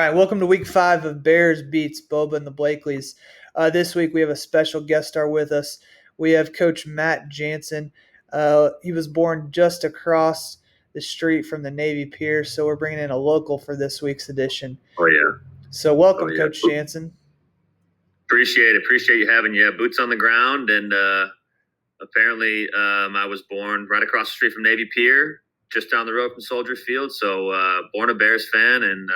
All right, welcome to week 5 of Bears Beats Boba and the Blakeleys. This week we have a special guest star with us. We have Coach Matt Jansen. He was born just across the street from the Navy Pier, so we're bringing in a local for this week's edition. Oh, yeah. So welcome, Coach Jansen. Appreciate you having you. Boots on the ground, and apparently I was born right across the street from Navy Pier, just down the road from Soldier Field. So born a Bears fan, and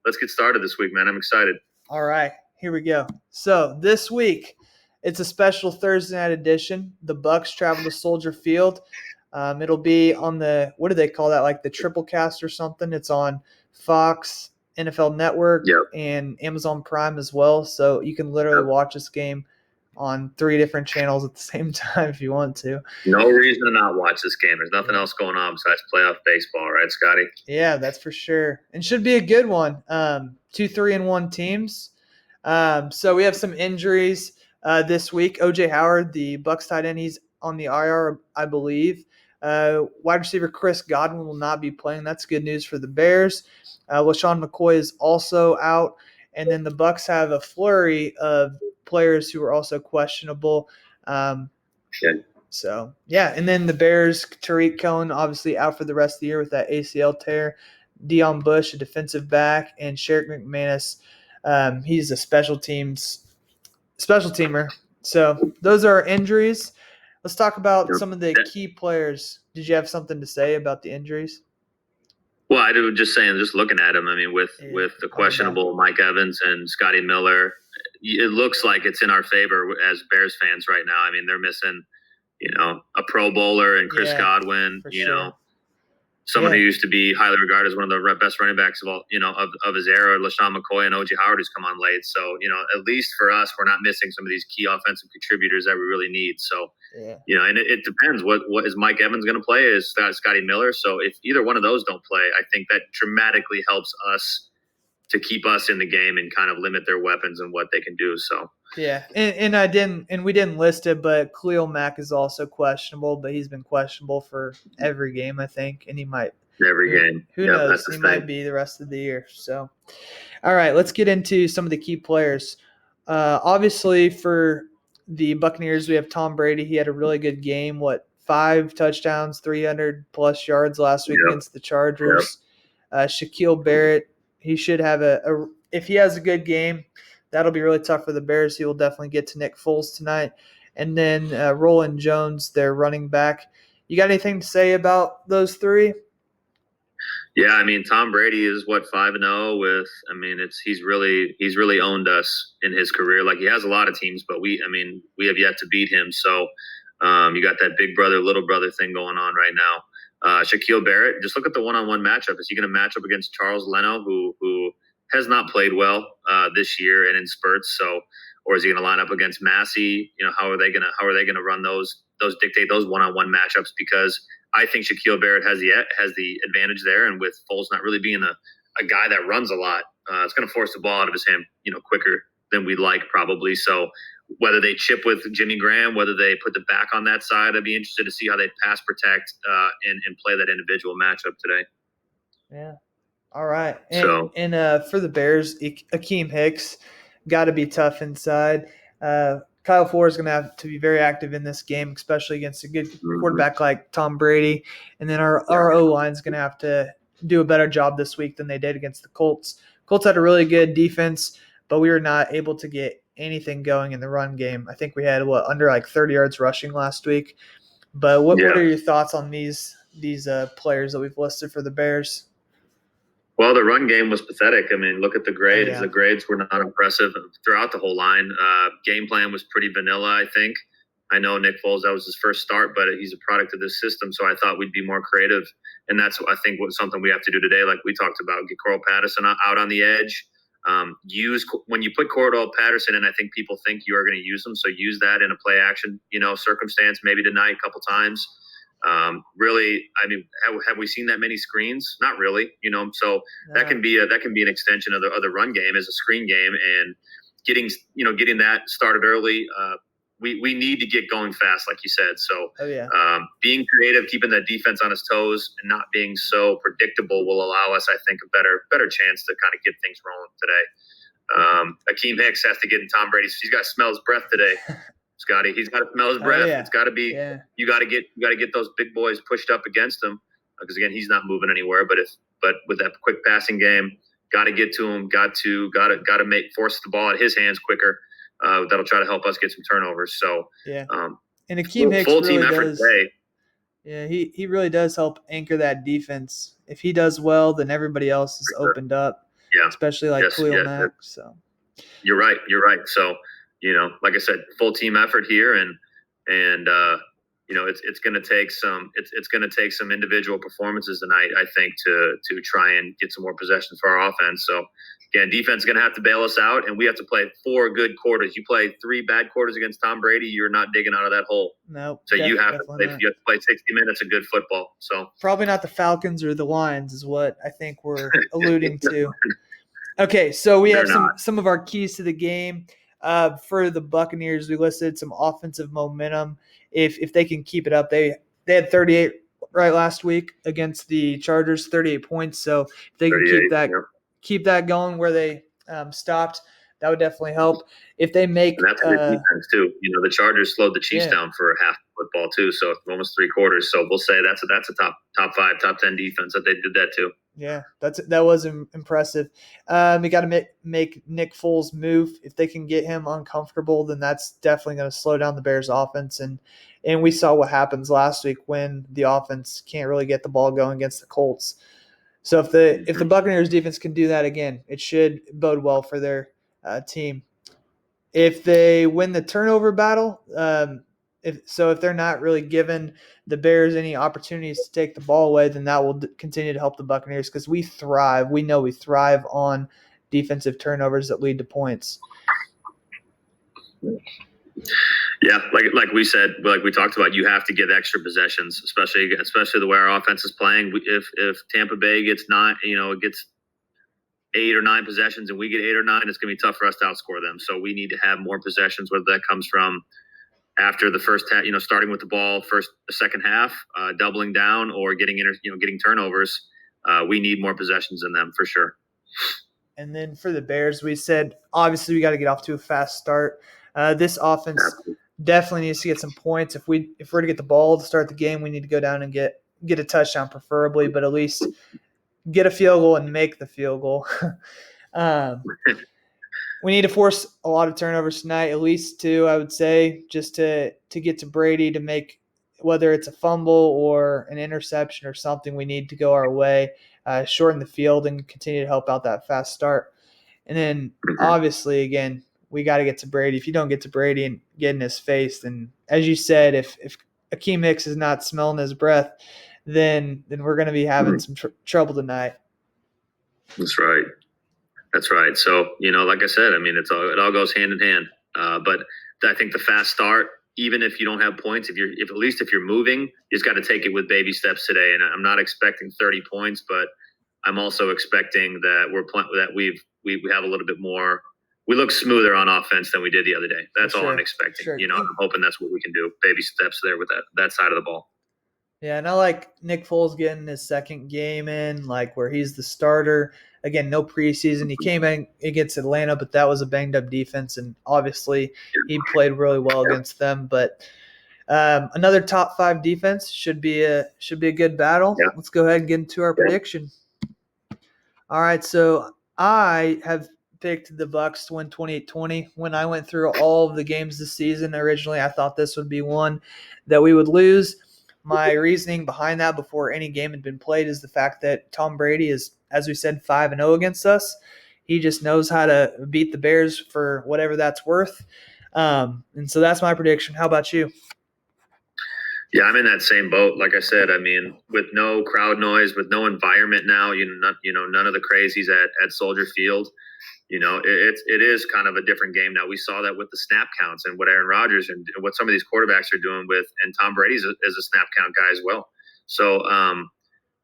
let's get started this week, man. I'm excited. All right, here we go. So this week, it's a special Thursday night edition. The Bucs travel to Soldier Field. It'll be on the, what do they call that, like the triple cast or something? It's on Fox, NFL Network, and Amazon Prime as well. So you can literally watch this game on 3 different channels at the same time if you want to. No reason to not watch this game. There's nothing else going on besides playoff baseball, right, Scotty? Yeah, that's for sure. And should be a good one. 2 3-1 teams. So we have some injuries this week. O.J. Howard, the Bucs tight end, he's on the IR, I believe. Wide receiver Chris Godwin will not be playing. That's good news for the Bears. LaShawn McCoy is also out. And then the Bucs have a flurry of players who are also questionable. So, yeah. And then the Bears, Tariq Cohen, obviously out for the rest of the year with that ACL tear. Deion Bush, a defensive back, and Sherrick McManus, he's a special teamer. So those are our injuries. Let's talk about some of the key players. Did you have something to say about the injuries? Well, I was just saying, just looking at him, I mean, with the questionable Mike Evans and Scotty Miller, it looks like it's in our favor as Bears fans right now. I mean, they're missing, a Pro Bowler and Chris Godwin, someone who used to be highly regarded as one of the best running backs of all, of his era, LaShawn McCoy and O.J. Howard, who's come on late. So, at least for us, we're not missing some of these key offensive contributors that we really need. So, and it depends. What is Mike Evans going to play? Is Scotty Miller? So if either one of those don't play, I think that dramatically helps us to keep us in the game and kind of limit their weapons and what they can do. So yeah, and we didn't list it, but Khalil Mack is also questionable, but he's been questionable for every game, I think, and he might game. Who knows? He might be the rest of the year. So, all right, let's get into some of the key players. Obviously, for the Buccaneers, we have Tom Brady. He had a really good game. 5 touchdowns, 300-plus yards last week against the Chargers. Shaquille Barrett, he should have if he has a good game, that'll be really tough for the Bears. He will definitely get to Nick Foles tonight. And then Roland Jones, their running back. You got anything to say about those 3? Yeah, I mean, Tom Brady is 5-0 with. I mean, he's really owned us in his career. Like, he has a lot of teams, but we have yet to beat him. So you got that big brother, little brother thing going on right now. Shaquille Barrett, just look at the one-on-one matchup. Is he going to match up against Charles Leno, who has not played well this year and in spurts? So, or is he going to line up against Massey? How are they going to run those dictate those one-on-one matchups? Because I think Shaquille Barrett has the advantage there, and with Foles not really being a guy that runs a lot, it's going to force the ball out of his hand, quicker than we'd like probably. So whether they chip with Jimmy Graham, whether they put the back on that side, I'd be interested to see how they pass protect and play that individual matchup today. Yeah. All right. And for the Bears, Akeem Hicks got to be tough inside. Kyle Fuller is going to have to be very active in this game, especially against a good quarterback like Tom Brady. And then our O-line is going to have to do a better job this week than they did against the Colts. Colts had a really good defense, but we were not able to get anything going in the run game. I think we had, under 30 yards rushing last week. But what are your thoughts on these players that we've listed for the Bears? Well, the run game was pathetic. I mean, look at the grades. The grades were not impressive throughout the whole line. Game plan was pretty vanilla, I think. I know Nick Foles, that was his first start, but he's a product of this system, so I thought we'd be more creative. And that's, I think, something we have to do today, like we talked about. Get Cordarrelle Patterson out on the edge. When you put Cordarrelle Patterson in, I think people think you are going to use him, so use that in a play action, circumstance, maybe tonight a couple times. Really, I mean, have we seen that many screens? Not really, so that can be an extension of the run game as a screen game, and getting that started early. we need to get going fast, like you said. So being creative, keeping that defense on his toes, and not being so predictable will allow us, I think, a better chance to kind of get things rolling today. Akeem Hicks has to get in Tom Brady's. He's got to smell his breath today. Scotty, he's got to smell his breath. It's got to be. Yeah. You got to get those big boys pushed up against him, because again, he's not moving anywhere. But with that quick passing game, got to get to him. Got to force the ball at his hands quicker. That'll try to help us get some turnovers. So and Akeem Hicks full team effort today. Yeah, he really does help anchor that defense. If he does well, then everybody else is opened up. Yeah, especially like Khalil Mack. So you're right. So like I said, full team effort here, and it's going to take some individual performances tonight, I think, to try and get some more possessions for our offense. So again, defense is going to have to bail us out, and we have to play 4 good quarters. You play 3 bad quarters against Tom Brady, you're not digging out of that hole. No. So you have to play 60 minutes of good football. So probably not the Falcons or the Lions is what I think we're alluding to. Okay, so we have some of our keys to the game. For the Buccaneers, we listed some offensive momentum. If they can keep it up, they had 38 right last week against the Chargers, 38 points. So if they can keep that going where they stopped, that would definitely help. If they make and that's a good defense too. The Chargers slowed the Chiefs down for half football too, so almost 3 quarters. So we'll say that's a top 5, top 10 defense that they did that too. Yeah, that was impressive. We got to make Nick Foles move. If they can get him uncomfortable, then that's definitely going to slow down the Bears' offense. And we saw what happens last week when the offense can't really get the ball going against the Colts. So if the Buccaneers defense can do that again, it should bode well for their team. If they win the turnover battle, if they're not really giving the Bears any opportunities to take the ball away, then that will continue to help the Buccaneers, because we know we thrive on defensive turnovers that lead to points. Yeah, like we said, like we talked about, you have to get extra possessions, especially the way our offense is playing. If Tampa Bay gets 8 or 9 possessions and we get 8 or 9, it's going to be tough for us to outscore them. So we need to have more possessions, whether that comes from after the first half, starting with the ball the second half, doubling down, or getting turnovers. We need more possessions in them for sure. And then for the Bears, we said obviously we got to get off to a fast start. This offense definitely needs to get some points. If we're to get the ball to start the game, we need to go down and get a touchdown, preferably, but at least get a field goal and make the field goal. We need to force a lot of turnovers tonight, at least 2, I would say, just to get to Brady, to make, whether it's a fumble or an interception or something, we need to go our way, shorten the field, and continue to help out that fast start. And then, obviously, again, we got to get to Brady. If you don't get to Brady and get in his face, then, as you said, if Akeem Hicks is not smelling his breath, then we're going to be having some trouble tonight. That's right. So, like I said, I mean, it all goes hand in hand. But I think the fast start, even if you don't have points, if at least if you're moving, you just got to take it with baby steps today. And I'm not expecting 30 points, but I'm also expecting that we have a little bit more. We look smoother on offense than we did the other day. That's all I'm expecting. Sure. I'm hoping that's what we can do. Baby steps there with that side of the ball. Yeah, and I like Nick Foles getting his second game in, like where he's the starter. Again, no preseason. He came in against Atlanta, but that was a banged-up defense, and obviously he played really well against them. But another top 5 defense should be a good battle. Yeah. Let's go ahead and get into our prediction. All right, so I have picked the Bucs to win 28-20. When I went through all of the games this season, originally I thought this would be one that we would lose. My reasoning behind that, before any game had been played, is the fact that Tom Brady is, as we said, 5-0 against us. He just knows how to beat the Bears for whatever that's worth. And so that's my prediction. How about you? Yeah, I'm in that same boat. Like I said, I mean, with no crowd noise, with no environment now, none of the crazies at Soldier Field. It is kind of a different game now. We saw that with the snap counts and what Aaron Rodgers and what some of these quarterbacks are doing and Tom Brady is a snap count guy as well. So,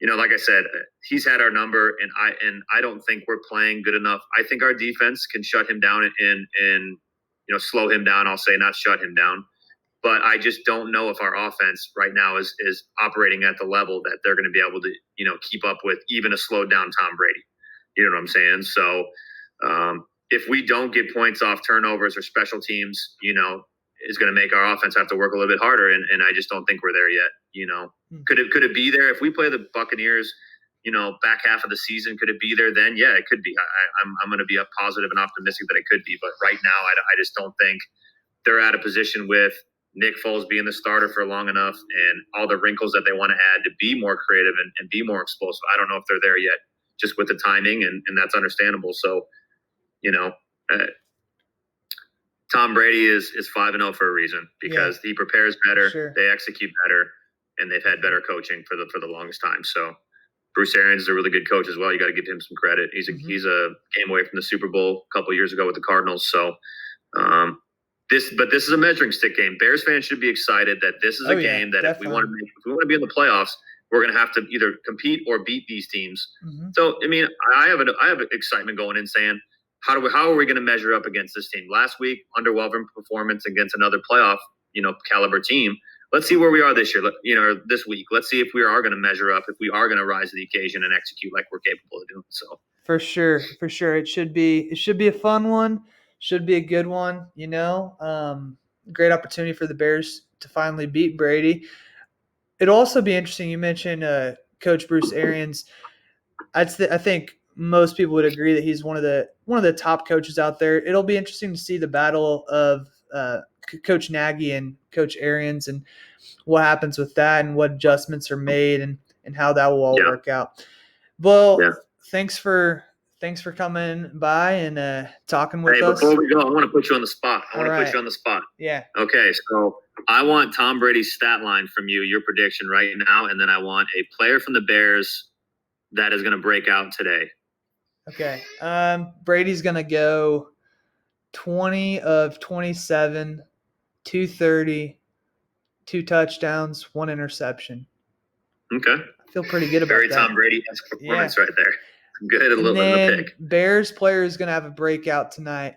like I said, he's had our number, and I don't think we're playing good enough. I think our defense can shut him down and slow him down. I'll say, not shut him down. but I just don't know if our offense right now is operating at the level that they're going to be able to, keep up with even a slowed down Tom Brady. You know what I'm saying? So if we don't get points off turnovers or special teams, is going to make our offense have to work a little bit harder. And I just don't think we're there yet. Could it be there if we play the Buccaneers, back half of the season? Could it be there then? Yeah, it could be. I'm going to be positive and optimistic that it could be. But right now, I just don't think they're at a position with Nick Foles being the starter for long enough and all the wrinkles that they want to add to be more creative and be more explosive. I don't know if they're there yet, just with the timing, and that's understandable. So, Tom Brady is 5-0 for a reason because he prepares better, they execute better, and they've had better coaching for the longest time. So Bruce Arians is a really good coach as well. You got to give him some credit. He's a game away from the Super Bowl a couple of years ago with the Cardinals. So this is a measuring stick game. Bears fans should be excited that this is a game that if we want to be in the playoffs, we're going to have to either compete or beat these teams. So I mean, I have excitement going in saying, how are we going to measure up against this team? Last week, underwhelming performance against another playoff, caliber team. Let's see where we are this year, this week. Let's see if we are going to measure up, if we are going to rise to the occasion and execute like we're capable of doing. So for sure. It should be a fun one. Should be a good one, great opportunity for the Bears to finally beat Brady. It'll also be interesting. You mentioned Coach Bruce Arians. I think most people would agree that he's one of the top coaches out there. It'll be interesting to see the battle of Coach Nagy and Coach Arians and what happens with that and what adjustments are made and how that will all work out. Well, thanks for coming by and talking with us. Before we go, I want to put you on the spot. Yeah. Okay, so I want Tom Brady's stat line from you, your prediction right now, and then I want a player from the Bears that is going to break out today. Okay. Brady's going to go 20 of 27, 230, 2 touchdowns, 1 interception. Okay. I feel pretty good about Very that. Tom Brady-esque performance right there. Good. A little bit of a pick. Bears player is going to have a breakout tonight.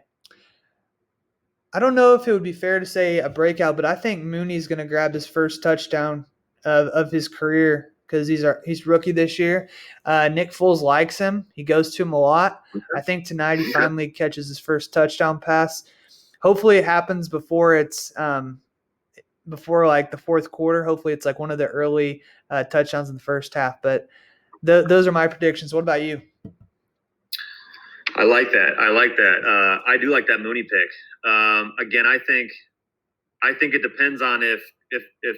I don't know if it would be fair to say a breakout, but I think Mooney's going to grab his first touchdown of his career because he's rookie this year. Nick Foles likes him. He goes to him a lot. Okay. I think tonight he finally catches his first touchdown pass. Hopefully it happens before it's before like the fourth quarter. Hopefully it's like one of the early touchdowns in the first half. But those are my predictions. What about you? I like that. I do like that Mooney pick. Again, I think it depends on if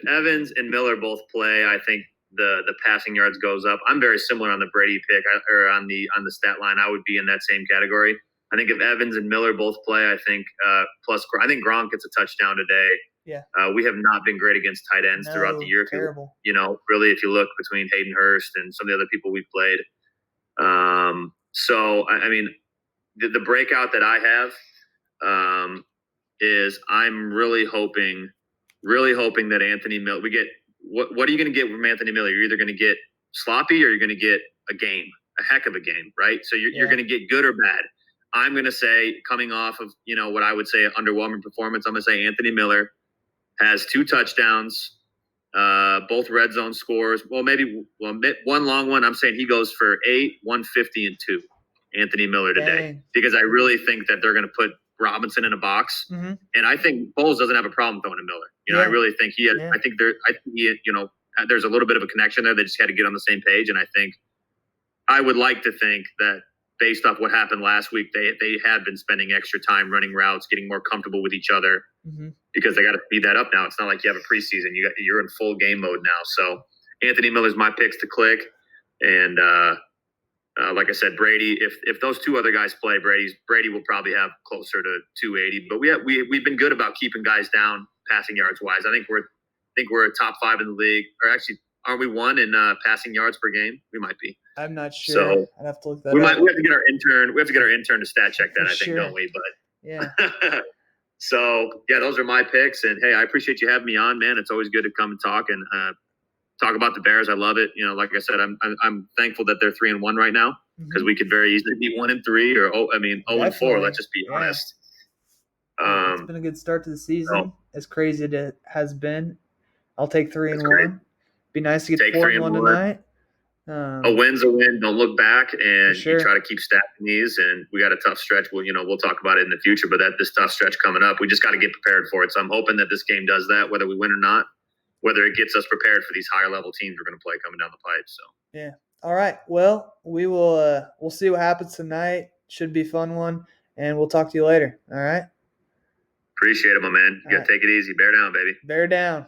Evans and Miller both play. I think the passing yards goes up. I'm very similar on the Brady pick or on the stat line. I would be in that same category. I think if Evans and Miller both play, I think I think Gronk gets a touchdown today. Yeah. We have not been great against tight ends throughout the year. Terrible. Really, if you look between Hayden Hurst and some of the other people we've played. So I mean, the breakout that I have is I'm really hoping that Anthony Miller, we get what are you going to get from Anthony Miller? You're either going to get sloppy or you're going to get a heck of a game, right? So you're going to get good or bad. I'm going to say, coming off of what I would say an underwhelming performance, I'm going to say Anthony Miller has 2 touchdowns, both red zone scores. Well, maybe one long one. I'm saying he goes for 8, 150, and 2. Anthony Miller today, because I really think that they're going to put Robinson in a box, and I think Foles doesn't have a problem throwing to Miller. I really think he has. Yeah. I think there's a little bit of a connection there. They just had to get on the same page, and I would like to think that based off what happened last week, they have been spending extra time running routes, getting more comfortable with each other, because they got to speed that up now. It's not like you have a preseason; you're in full game mode now. So Anthony Miller's my picks to click, and like I said, Brady. If those 2 other guys play, Brady will probably have closer to 280. But we've been good about keeping guys down passing yards wise. I think we're a top 5 in the league, or actually, aren't we 1 in passing yards per game? We might be. I'm not sure. So I'd have to look that up. We have to get our intern to stat check that. I think, don't we? But yeah. So yeah, those are my picks. And hey, I appreciate you having me on, man. It's always good to come and talk talk about the Bears. I love it. Like I said, I'm thankful that they're 3-1 right now, because we could very easily be 1-3 or 0-4. Let's just be honest. It's been a good start to the season. As crazy as it has been, I'll take 3-1. Be nice to get 4-1 tonight. A win's a win. Don't look back, and sure. you try to keep stacking these. And we got a tough stretch. We'll talk about it in the future. But this tough stretch coming up, we just got to get prepared for it. So I'm hoping that this game does that, whether we win or not. Whether it gets us prepared for these higher level teams we're going to play coming down the pipe. So yeah. All right. Well, we will. We'll see what happens tonight. Should be a fun one, and we'll talk to you later. All right. Appreciate it, my man. You got to take it easy. Bear down, baby. Bear down.